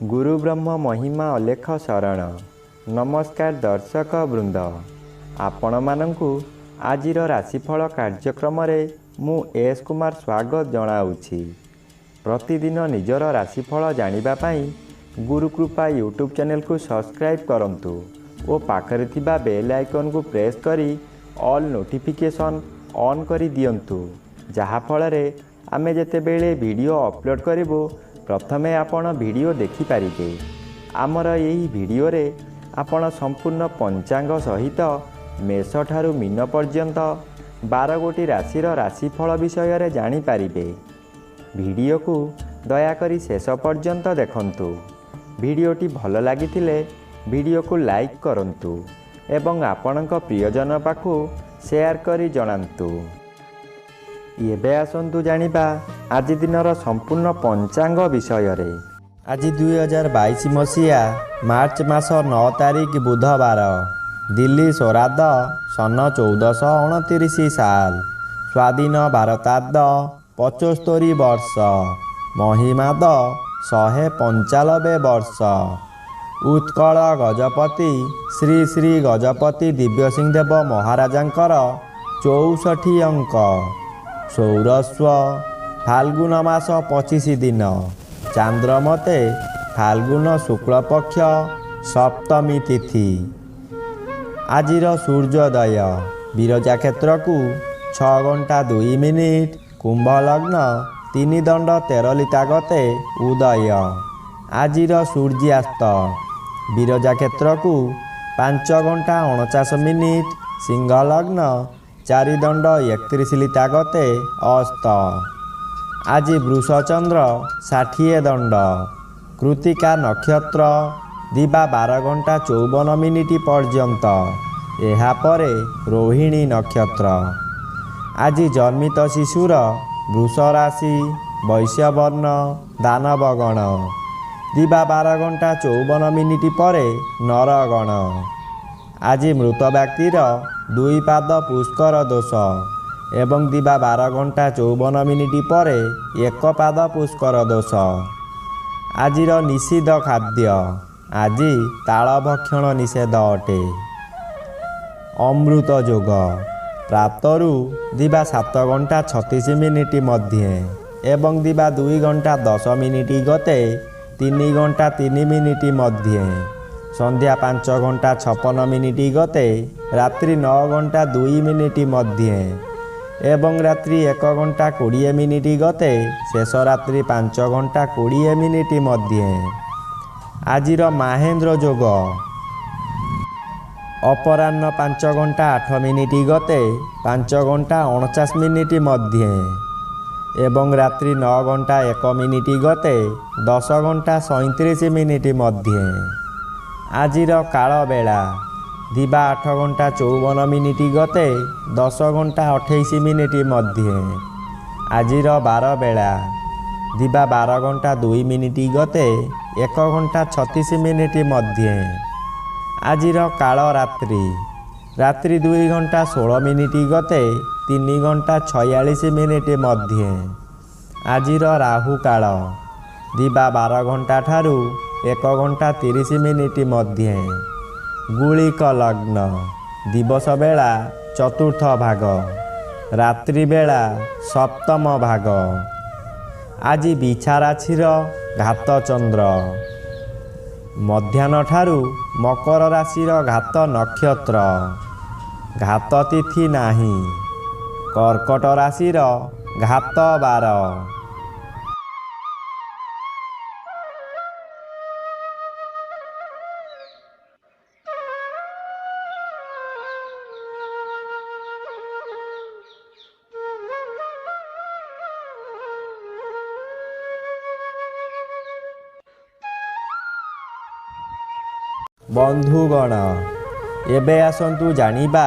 गुरु ब्रह्म महिमा अलेख शरण। नमस्कार दर्शक वृंद, आपण मानंकु आजिर राशिफल कार्यक्रम मु एस कुमार स्वागत जनाऊँगी। प्रतिदिन निजर राशिफल जानिबा पाई गुरुकृपा यूट्यूब चैनल को सब्सक्राइब करंतु और पाखरे थिबा बेल आइकन को प्रेस करी ऑल नोटिफिकेशन ऑन करी दियंतु, जहा फलरे आमे जेतेबेले वीडियो अपलोड करिवो प्रथमे आपण वीडियो देखि पारिबे। आमर यही वीडियो रे आपण संपूर्ण पंचांग सहित मेष ठारू मीन पर्यंत 12 गोटी राशिर राशिफल विषय रे जानि पारिबे। वीडियो को दयाकरी शेष पर्यंत देखंतु। वीडियोटी भल लागिथिले वीडियो को लाइक करंतु एवं आपणक प्रियजन पाखु शेयर करी जणांतु। एबे आसंतु जानिबा आज दिनर संपूर्ण पंचांग विषय रे। आज 2022 मसीहा मार्च मास 9 तारिख बुधवार, दिल्ली स्वराद सन 1429 साल, स्वाधीन भारताब्द 75 वर्ष, महिमाद 195 वर्ष। उत्कल गजपति श्री श्री गजपति दिव्यसिंहदेव महाराजांकर 64 अंक। सौरस्व फाल्गुन मास 25 दिन, चांद्रमते फाल्गुन शुक्ल पक्ष सप्तमी तिथि। आजिर सूर्योदय विरजा क्षेत्र को 6 घंटा 2 मिनिट, कुंभ लग्न 3 दंड 13 लिता गते उदय। आजिर सूर्यास्त विरजा क्षेत्र को 5 घंटा 49 मिनिट, सिंह लग्न 4 दंड 31 लिता गते अस्त। आज वृषचंद्र 60 दंड, कृतिका नक्षत्र दिबा 12 घंटा 54 मिनिट पर्यंत, एहा परे रोहिणी नक्षत्र। आज जन्मित शिशुर वृष राशि, वैश्यवर्ण, दानवगण दिबा 12 घंटा 54 मिनिट परे नरगण। आज मृत व्यक्तिर 2 पाद पुष्कर दोष एवं दिबा 12 घंटा 54 मिनिट परे 1 पाद पुष्कर दोष। आजिर निषिद्ध खाद्य आज ताल भक्षण निषेध अटे। अमृत जोग प्रातरु दिबा 7 घंटा 36 मिनिट मध्य एवं दिबा 2 घंटा 10 मिनिट गते 3 घंटा 3 मिनिट मध्य, संध्या 5 घंटा 56 मिनिट गते रात्रि 9 घंटा 2 मिनिट मध्य एवं रात्रि 1 घंटा 20 मिनिट गते शेष रात्रि 5 घंटा 20 मिनिट मध्य। आजिर माहेंद्र जोग अपराह्न 5 घंटा 8 मिनिट गते 5 घंटा 49 मिनिट मध्य एवं रात्रि 9 घंटा 1 मिनिट गते 10 घंटा 37 मिनिट मध्य। आजिर काल बेला दिबा 8 घंटा 54 मिनिट गते 10 घंटा 28 मिनिट मध्य। आजिर बार बेला दिबा 12 घंटा 2 मिनिट गते 1 घंटा 36 मिनिट मध्य। आजिर काल रात्रि रात्रि 2 घंटा 16 मिनिट गते 3 घंटा 46 मिनिट मध्य। आजिर राहु काल दिबा 12 घंटा ठारू 1 घंटा 30 मिनिट मध्य। गुलिक लग्न दिवस बेला चतुर्थ भाग, रात्रि बेला सप्तम भाग। आज बिछा राशिर घात चंद्र, मध्याह्न ठारू मकर राशिर घात नक्षत्र, घात तिथि नाही। कर्कट राशिर घात बार। बंधुगण एबे आसंतु जानिबा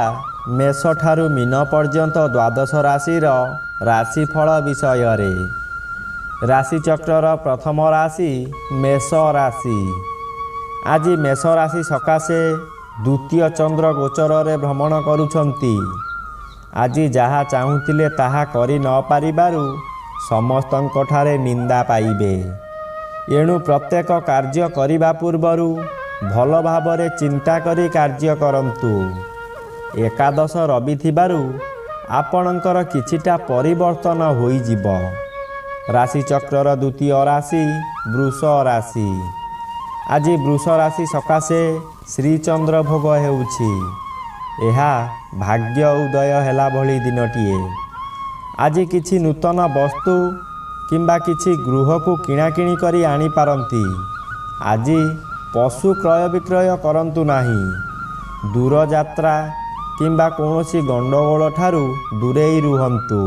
मेष ठारू मीन पर्यंत द्वादश राशिर राशिफल विषय रे। राशिचक्रर प्रथम राशि मेष राशि। आज मेष राशि सकाशे द्वितीय चंद्र गोचर रे भ्रमण करुछंती। आज जहा चाहुतिले ताहा करि न पारिबारु समस्तंक ठारे निंदा पाइबे। ଏଣୁ ପ୍ରତ୍ୟେକ କାର୍ଯ୍ୟ କରିବା ପୂର୍ବରୁ ଭଲ ଭାବରେ ଚିନ୍ତା କରି କାର୍ଯ୍ୟ କରନ୍ତୁ। ଏକାଦଶ ରବି ଥିବାରୁ ଆପଣଙ୍କର କିଛିଟା ପରିବର୍ତ୍ତନ ହୋଇଯିବ। ରାଶିଚକ୍ରର ଦ୍ୱିତୀୟ ରାଶି ବୃଷ ରାଶି। ଆଜି ବୃଷ ରାଶି ସକାଶେ ଶ୍ରୀଚନ୍ଦ୍ର ଭୋଗ ହେଉଛି। ଏହା ଭାଗ୍ୟ ଉଦୟ ହେଲା ଭଳି ଦିନଟିଏ। ଆଜି କିଛି ନୂତନ ବସ୍ତୁ କିମ୍ବା କିଛି ଗୃହକୁ କିଣାକିଣି କରି ଆଣିପାରନ୍ତି। ଆଜି ପଶୁ କ୍ରୟ ବିକ୍ରୟ କରନ୍ତୁ ନାହିଁ। ଦୂରଯାତ୍ରା କିମ୍ବା କୌଣସି ଗଣ୍ଡଗୋଳ ଠାରୁ ଦୂରେଇ ରୁହନ୍ତୁ,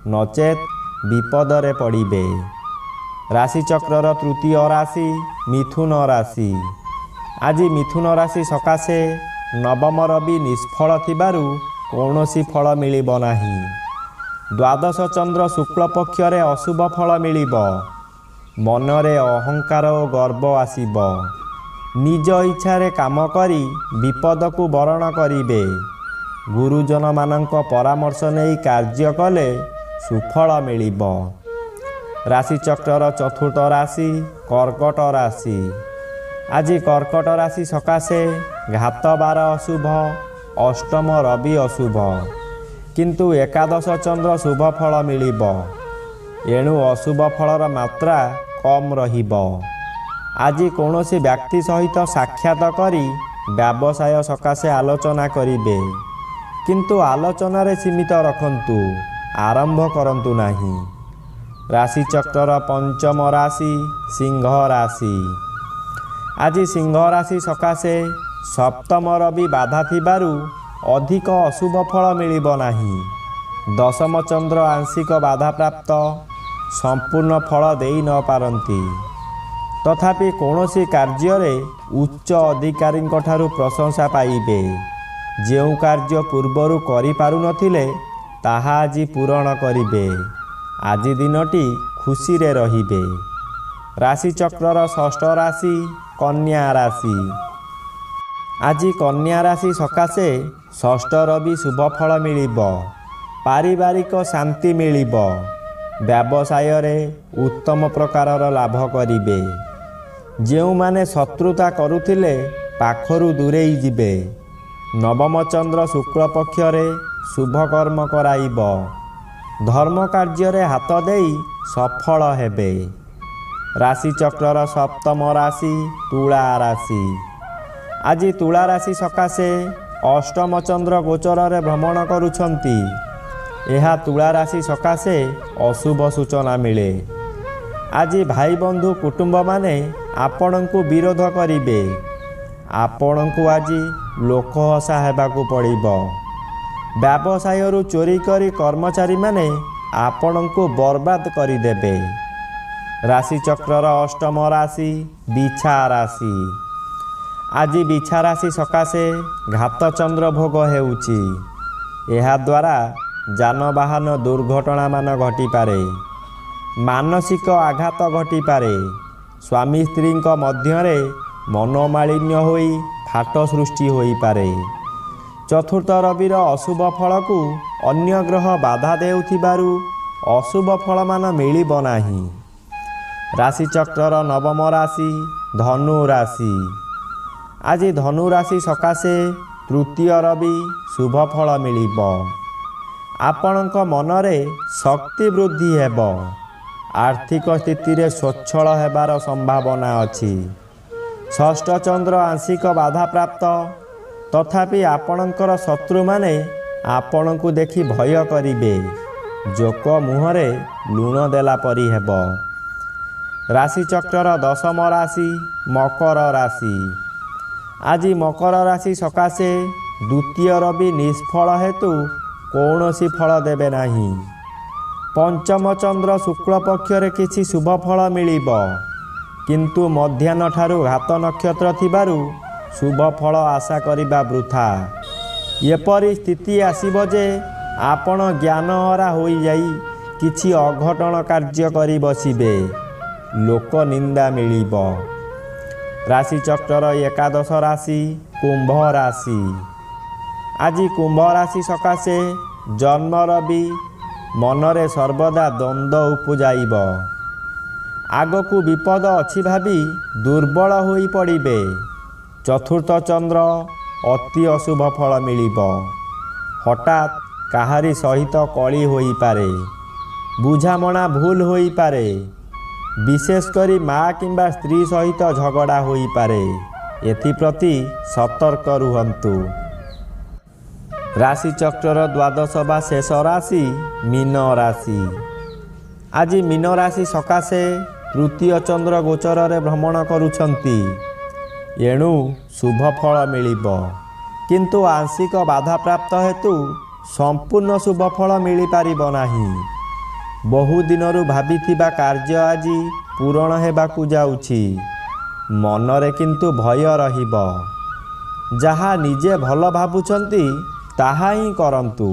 ନଚେତ୍ ବିପଦରେ ପଡ଼ିବେ। ରାଶିଚକ୍ରର ତୃତୀୟ ରାଶି ମିଥୁନ ରାଶି। ଆଜି ମିଥୁନ ରାଶି ସକାଶେ ନବମ ରବି ନିଷ୍ଫଳ ଥିବାରୁ କୌଣସି ଫଳ ମିଳିବ ନାହିଁ। ଦ୍ୱାଦଶ ଚନ୍ଦ୍ର ଶୁକ୍ଳ ପକ୍ଷରେ ଅଶୁଭ ଫଳ ମିଳିବ। ମନରେ ଅହଙ୍କାର ଓ ଗର୍ବ ଆସିବ। ନିଜ ଇଚ୍ଛାରେ କାମ କରି ବିପଦକୁ ବରଣ କରିବେ। ଗୁରୁଜନମାନଙ୍କ ପରାମର୍ଶ ନେଇ କାର୍ଯ୍ୟ କଲେ ସୁଫଳ ମିଳିବ। ରାଶିଚକ୍ରର ଚତୁର୍ଥ ରାଶି କର୍କଟ ରାଶି। ଆଜି କର୍କଟ ରାଶି ସକାଶେ ଘାତବାର ଅଶୁଭ, ଅଷ୍ଟମ ରବି ଅଶୁଭ, କିନ୍ତୁ ଏକାଦଶ ଚନ୍ଦ୍ର ଶୁଭ ଫଳ ମିଳିବ। ଏଣୁ ଅଶୁଭ ଫଳର ମାତ୍ରା କମ୍ ରହିବ। ଆଜି କୌଣସି ବ୍ୟକ୍ତି ସହିତ ସାକ୍ଷାତ କରି ବ୍ୟବସାୟ ସକାଶେ ଆଲୋଚନା କରିବେ, କିନ୍ତୁ ଆଲୋଚନାରେ ସୀମିତ ରଖନ୍ତୁ, ଆରମ୍ଭ କରନ୍ତୁ ନାହିଁ। ରାଶିଚକ୍ରର ପଞ୍ଚମ ରାଶି ସିଂହ ରାଶି। ଆଜି ସିଂହ ରାଶି ସକାଶେ ସପ୍ତମ ରବି ବାଧା ଥିବାରୁ ଅଧିକ ଅଶୁଭ ଫଳ ମିଳିବ ନାହିଁ। ଦଶମ ଚନ୍ଦ୍ର ଆଂଶିକ ବାଧାପ୍ରାପ୍ତ, ସମ୍ପୂର୍ଣ୍ଣ ଫଳ ଦେଇ ନ ପାରନ୍ତି। ତଥାପି କୌଣସି କାର୍ଯ୍ୟରେ ଉଚ୍ଚ ଅଧିକାରୀଙ୍କ ଠାରୁ ପ୍ରଶଂସା ପାଇବେ। ଯେଉଁ କାର୍ଯ୍ୟ ପୂର୍ବରୁ କରିପାରୁନଥିଲେ ତାହା ଆଜି ପୂରଣ କରିବେ। ଆଜି ଦିନଟି ଖୁସିରେ ରହିବେ। ରାଶିଚକ୍ରର ଷଷ୍ଠ ରାଶି କନ୍ୟା ରାଶି। ଆଜି କନ୍ୟା ରାଶି ସକାଶେ ଷଷ୍ଠ ରବି ଶୁଭ ଫଳ ମିଳିବ। ପାରିବାରିକ ଶାନ୍ତି ମିଳିବ। ବ୍ୟବସାୟରେ ଉତ୍ତମ ପ୍ରକାରର ଲାଭ କରିବେ। ଯେଉଁମାନେ ଶତ୍ରୁତା କରୁଥିଲେ ପାଖରୁ ଦୂରେଇ ଯିବେ। ନବମ ଚନ୍ଦ୍ର ଶୁକ୍ଳ ପକ୍ଷରେ ଶୁଭ କର୍ମ କରାଇବ। ଧର୍ମ କାର୍ଯ୍ୟରେ ହାତ ଦେଇ ସଫଳ ହେବେ। ରାଶିଚକ୍ରର ସପ୍ତମ ରାଶି ତୁଳା ରାଶି। ଆଜି ତୁଳା ରାଶି ସକାଶେ ଅଷ୍ଟମ ଚନ୍ଦ୍ର ଗୋଚରରେ ଭ୍ରମଣ କରୁଛନ୍ତି। ଏହା ତୁଳା ରାଶି ସକାଶେ ଅଶୁଭ ସୂଚନା ମିଳେ। ଆଜି ଭାଇ ବନ୍ଧୁ କୁଟୁମ୍ବମାନେ ଆପଣଙ୍କୁ ବିରୋଧ କରିବେ। ଆପଣଙ୍କୁ ଆଜି ଲୋକହସା ହେବାକୁ ପଡ଼ିବ। ବ୍ୟବସାୟରୁ ଚୋରି କରି କର୍ମଚାରୀମାନେ ଆପଣଙ୍କୁ ବର୍ବାଦ କରିଦେବେ। ରାଶିଚକ୍ରର ଅଷ୍ଟମ ରାଶି ବିଛା ରାଶି। ଆଜି ବିଛା ରାଶି ସକାଶେ ଘାତଚନ୍ଦ୍ର ଭୋଗ ହେଉଛି। ଏହାଦ୍ୱାରା ଯାନବାହନ ଦୁର୍ଘଟଣାମାନ ଘଟିପାରେ। ମାନସିକ ଆଘାତ ଘଟିପାରେ। ସ୍ୱାମୀ ସ୍ତ୍ରୀଙ୍କ ମଧ୍ୟରେ ମନୋମାଳିନ୍ୟ ହୋଇ ଫାଟ ସୃଷ୍ଟି ହୋଇପାରେ। ଚତୁର୍ଥ ରବିର ଅଶୁଭ ଫଳକୁ ଅନ୍ୟ ଗ୍ରହ ବାଧା ଦେଉଥିବାରୁ ଅଶୁଭ ଫଳମାନ ମିଳିବ ନାହିଁ। ରାଶିଚକ୍ରର ନବମ ରାଶି ଧନୁ ରାଶି। ଆଜି ଧନୁ ରାଶି ସକାଶେ ତୃତୀୟ ରବି ଶୁଭ ଫଳ ମିଳିବ। ଆପଣଙ୍କ ମନରେ ଶକ୍ତି ବୃଦ୍ଧି ହେବ। ଆର୍ଥିକ ସ୍ଥିତିରେ ସ୍ୱଚ୍ଛଳ ହେବାର ସମ୍ଭାବନା ଅଛି। ଷଷ୍ଠ ଚନ୍ଦ୍ର ଆଂଶିକ ବାଧାପ୍ରାପ୍ତ, ତଥାପି ଆପଣଙ୍କର ଶତ୍ରୁମାନେ ଆପଣଙ୍କୁ ଦେଖି ଭୟ କରିବେ। ଜୋକ ମୁହଁରେ ଲୁଣ ଦେଲା ପରି ହେବ। ରାଶିଚକ୍ରର ଦଶମ ରାଶି ମକର ରାଶି। ଆଜି ମକର ରାଶି ସକାଶେ ଦ୍ୱିତୀୟ ରବି ନିଷ୍ଫଳ ହେତୁ କୌଣସି ଫଳ ଦେବେ ନାହିଁ। ପଞ୍ଚମ ଚନ୍ଦ୍ର ଶୁକ୍ଳ ପକ୍ଷରେ କିଛି ଶୁଭ ଫଳ ମିଳିବ, କିନ୍ତୁ ମଧ୍ୟାହ୍ନ ଠାରୁ ଘାତ ନକ୍ଷତ୍ର ଥିବାରୁ ଶୁଭ ଫଳ ଆଶା କରିବା ବୃଥା। ଏପରି ସ୍ଥିତି ଆସିବ ଯେ ଆପଣ ଜ୍ଞାନହରା ହୋଇଯାଇ କିଛି ଅଘଟଣ କାର୍ଯ୍ୟ କରି ବସିବେ। ଲୋକ ନିନ୍ଦା ମିଳିବ। ରାଶିଚକ୍ରର ଏକାଦଶ ରାଶି କୁମ୍ଭ ରାଶି। ଆଜି କୁମ୍ଭ ରାଶି ସକାଶେ ଜନ୍ମ ରବି। ମନରେ ସର୍ବଦା ଦ୍ୱନ୍ଦ୍ୱ ଉପୁଜାଇବ। ଆଗକୁ ବିପଦ ଅଛି ଭାବି ଦୁର୍ବଳ ହୋଇ ପଡ଼ିବେ। ଚତୁର୍ଥ ଚନ୍ଦ୍ର ଅତି ଅଶୁଭ ଫଳ ମିଳିବ। ହଠାତ୍ କାହାରି ସହିତ କଳି ହୋଇପାରେ, ବୁଝାମଣା ଭୁଲ ହୋଇପାରେ। ବିଶେଷ କରି ମା କିମ୍ବା ସ୍ତ୍ରୀ ସହିତ ଝଗଡ଼ା ହୋଇପାରେ। ଏଥିପ୍ରତି ସତର୍କ ରୁହନ୍ତୁ। ରାଶିଚକ୍ରର ଦ୍ୱାଦଶ ବା ଶେଷ ରାଶି ମୀନ ରାଶି। ଆଜି ମୀନ ରାଶି ସକାଶେ ତୃତୀୟ ଚନ୍ଦ୍ର ଗୋଚରରେ ଭ୍ରମଣ କରୁଛନ୍ତି। ଏଣୁ ଶୁଭ ଫଳ ମିଳିବ, କିନ୍ତୁ ଆଂଶିକ ବାଧାପ୍ରାପ୍ତ ହେତୁ ସମ୍ପୂର୍ଣ୍ଣ ଶୁଭ ଫଳ ମିଳିପାରିବ ନାହିଁ। ବହୁ ଦିନରୁ ଭାବିଥିବା କାର୍ଯ୍ୟ ଆଜି ପୂରଣ ହେବାକୁ ଯାଉଛି। ମନରେ କିନ୍ତୁ ଭୟ ରହିବ। ଯାହା ନିଜେ ଭଲ ଭାବୁଛନ୍ତି ତାହା ହିଁ କରନ୍ତୁ।